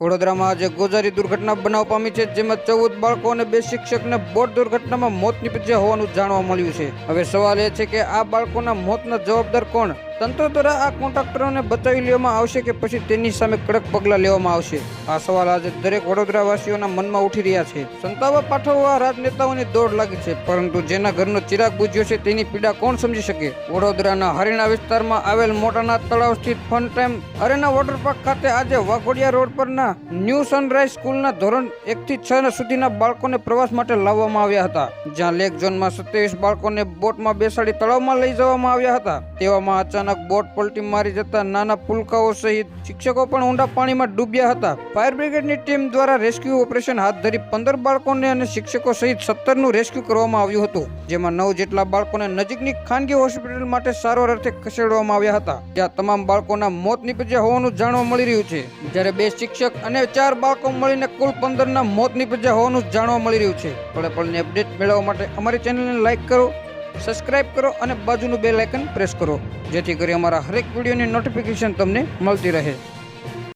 વડોદરામાં આજે ગોઝારી દુર્ઘટના બનાવ પામી છે, જેમાં 14 બાળકો અને 2 શિક્ષકને બોટ દુર્ઘટનામાં મોત નીપજ્યા હોવાનું જાણવા મળ્યું છે। હવે સવાલ એ છે કે આ બાળકોના મોતના જવાબદાર કોણ? તંત્ર દ્વારા આ કોન્ટ્રાક્ટરોને બચાવી લેવામાં આવશે કે પછી તેની સામે કડક પગલાં લેવામાં આવશે? આ સવાલ આજે દરેક વડોદરાવાસીઓના મનમાં ઉઠી રહ્યા છે। સંતાપ પાઠવવા રાજનેતાઓની દોડ લાગી છે, પરંતુ જેના ઘરનો ચિરાગ બુજ્યો છે તેની પીડા કોણ સમજી શકે? વડોદરાના હરિણા વિસ્તારમાં આવેલ મોટાના તળાવ સ્થિત ફન ટાઈમ અરેના વોટર પાર્ક ખાતે આજે વાઘોડિયા રોડ પરના ન્યૂ સનરાઈઝ સ્કૂલના ધોરણ 1 થી 6 સુધીના બાળકોને પ્રવાસ માટે લાવવામાં આવ્યા હતા, જ્યાં લેક ઝોનમાં 27 બાળકોને બોટમાં બેસાડી તળાવમાં લઈ જવામાં આવ્યા હતા। તેવામાં અચાનક બોટ પલટી મારી જતા નાના પુલકાઓ સહિત શિક્ષકો પણ ઊંડા પાણીમાં ડૂબ્યા હતા। ફાયર બ્રિગેડની ટીમ દ્વારા રેસ્ક્યુ ઓપરેશન હાથ ધરી 15 બાળકોને અને શિક્ષકો સહિત 17નું રેસ્ક્યુ કરવામાં આવ્યું હતું, જેમાં 9 જેટલા બાળકોને નજીકની ખાનગી હોસ્પિટલ માટે સારવાર અર્થે ખસેડવામાં આવ્યા હતા, જ્યાં તમામ બાળકોના મોત નીપજ્યા હોવાનું જાણવા મળી રહ્યું છે, જ્યારે 2 શિક્ષક અને 4 બાળકો મળીને કુલ 15ના મોત નીપજ્યા હોવાનું જાણવા મળી રહ્યું છે। પળે પળની અપડેટ મેળવવા માટે અમારી ચેનલને લાઈક કરો, સબસ્ક્રાઇબ કરો અને બાજુનું બેલ આઇકન પ્રેસ કરો, જેથી કરી અમારા હરેક વિડીયોની નોટિફિકેશન તમને મળતી રહે।